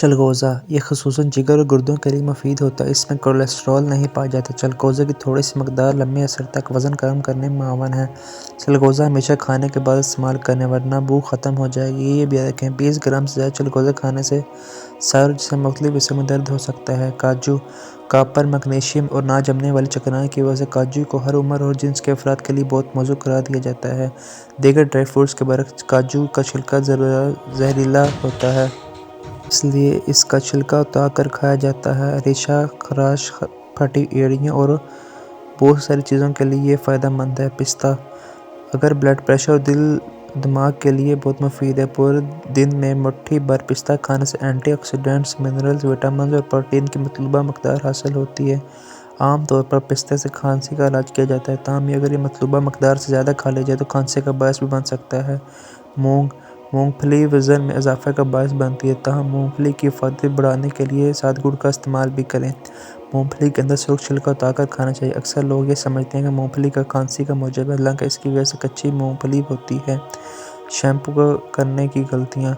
چلغوزہ یہ خصوصاً جگر اور گردوں کے لیے مفید ہوتا ہے۔ اس میں کولیسٹرول نہیں پایا جاتا۔ چلغوزے کی تھوڑی سی مقدار لمبے عرصے تک وزن کم کرنے میں معاون ہے۔ چلغوزہ ہمیشہ کھانے کے بعد استعمال کریں ورنہ بھوک ختم ہو جائے گی۔ یہ بھی یاد رکھیں 20 گرام سے زیادہ چلغوزہ کھانے سے سر اور جسم کے مختلف حصوں میں درد ہو سکتا ہے۔ کاجو کاپر، میگنیشیم اور نہ جمنے والی چکنائی کی وجہ سے کاجو کو ہر عمر اور جنس کے افراد کے لیے بہت موزوں قرار دیا جاتا ہے۔ دیگر ڈرائی فروٹس کے برعکس کاجو کا چھلکا زہریلا ہوتا ہے۔ اس لیے اس کا چھلکا اتار کر کھایا جاتا ہے۔ ریشہ، خراش، پھٹی ایڑیوں اور بہت ساری چیزوں کے لیے یہ فائدہ مند ہے۔ پستہ اگر بلڈ پریشر اور دل دماغ کے لیے بہت مفید ہے۔ پورے دن میں مٹھی بھر پستہ کھانے سے اینٹی آکسیڈنٹس، منرلز، وٹامنز اور پروٹین کی مطلوبہ مقدار حاصل ہوتی ہے۔ عام طور پر پستے سے کھانسی کا علاج کیا جاتا ہے، تاہم اگر یہ مطلوبہ مقدار سے زیادہ کھا لیا جائے تو کھانسی کا باعث بھی بن سکتا ہے۔ مونگ پھلی وزن میں اضافہ کا باعث بنتی ہے، تاہم مونگ پھلی کی افادیت بڑھانے کے لیے سادہ گڑ کا استعمال بھی کریں۔ مونگ پھلی کے اندر سرخ چھلکا اتار کر کھانا چاہیے۔ اکثر لوگ یہ سمجھتے ہیں کہ مونگ پھلی کھانسی کا موجب ہے، حالانکہ اس کی وجہ کچی مونگ پھلی ہوتی ہے۔ شیمپو کرنے کی غلطیاں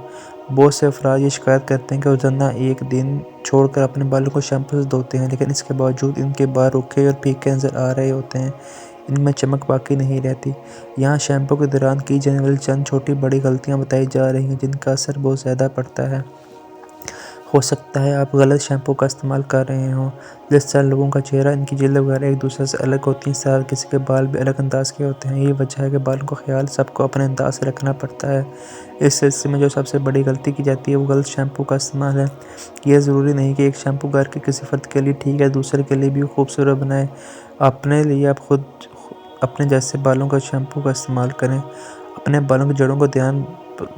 بہت سے افراد یہ شکایت کرتے ہیں کہ روزانہ ایک دن چھوڑ کر اپنے بالوں کو شیمپو سے دھوتے ہیں، لیکن اس کے باوجود ان کے بال روکھے اور پھیکے نظر آ رہے ہوتے ہیں، ان میں چمک باقی نہیں رہتی۔ یہاں شیمپو کے دوران کی جانے والی چند چھوٹی بڑی غلطیاں بتائی جا رہی ہیں جن کا اثر بہت زیادہ پڑتا ہے۔ ہو سکتا ہے آپ غلط شیمپو کا استعمال کر رہے ہوں، جس طرح لوگوں کا چہرہ، ان کی جلد وغیرہ ایک دوسرے سے الگ ہوتی ہیں، اسی طرح کسی کے بال بھی الگ انداز کے ہوتے ہیں۔ یہی وجہ ہے کہ بالوں کا خیال سب کو اپنے انداز سے رکھنا پڑتا ہے۔ اس سلسلے میں جو سب سے بڑی غلطی کی جاتی ہے وہ غلط شیمپو کا استعمال ہے۔ یہ ضروری نہیں کہ ایک شیمپو گھر کے کسی فرد کے لیے ٹھیک ہے دوسرے کے لیے بھی خوبصورت بنائے۔ اپنے لیے آپ خود اپنے جیسے بالوں کا شیمپو کا استعمال کریں۔ اپنے بالوں کی جڑوں کو دھیان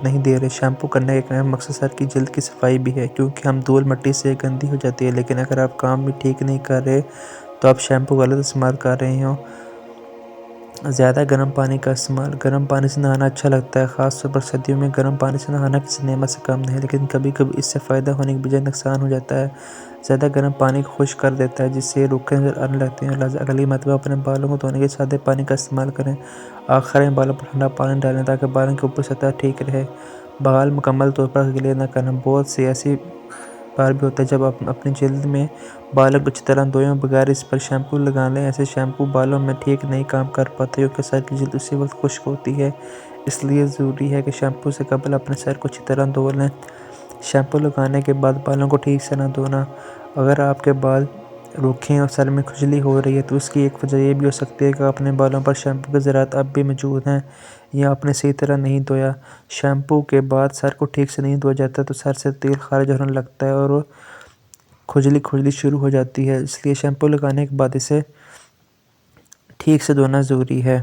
نہیں دے رہے۔ شیمپو کرنے کا ایک اہم مقصد سر کی جلد کی صفائی بھی ہے، کیونکہ ہم دھول مٹی سے گندی ہو جاتی ہے، لیکن اگر آپ کام بھی ٹھیک نہیں کر رہے تو آپ شیمپو غلط استعمال کر رہے ہوں۔ زیادہ گرم پانی کا استعمال گرم پانی سے نہانا اچھا لگتا ہے، خاص طور پر سردیوں میں گرم پانی سے نہانا کسی نعمت سے کم نہیں، لیکن کبھی کبھی اس سے فائدہ ہونے کے بجائے نقصان ہو جاتا ہے۔ زیادہ گرم پانی کو خشک کر دیتا ہے، جس سے یہ روکھے نظر آنے لگتے ہیں، لہٰذا اگلی مرتبہ اپنے بالوں کو دھونے کے لیے سادے پانی کا استعمال کریں۔ آخر میں بالوں پر ٹھنڈا پانی ڈالیں تاکہ بالوں کی اوپری سطح ٹھیک رہے۔ بال مکمل طور پر گیلے نہ کریں بہت سی ایسی بار بھی ہوتا ہے جب آپ اپنی جلد میں بالوں کو اچھی طرح دھوئیں اور بغیر اس پر شیمپو لگا لیں۔ ایسے شیمپو بالوں میں ٹھیک نہیں کام کر پاتے کیونکہ سر کی جلد اسی وقت خشک ہوتی ہے، اس لیے ضروری ہے کہ شیمپو سے قبل اپنے سر کو اچھی طرح دھو لیں۔ شیمپو لگانے کے بعد بالوں کو ٹھیک سے نہ دھونا اگر آپ کے بال روکھے ہیں اور سر میں کھجلی ہو رہی ہے تو اس کی ایک وجہ یہ بھی ہو سکتی ہے کہ اپنے بالوں پر شیمپو کے ذرات اب بھی موجود ہیں یا آپ نے صحیح طرح نہیں دھویا۔ شیمپو کے بعد سر کو ٹھیک سے نہیں دھویا جاتا تو سر سے تیل خارج ہونے لگتا ہے اور کھجلی شروع ہو جاتی ہے، اس لیے شیمپو لگانے کے بعد اسے ٹھیک سے دھونا ضروری ہے۔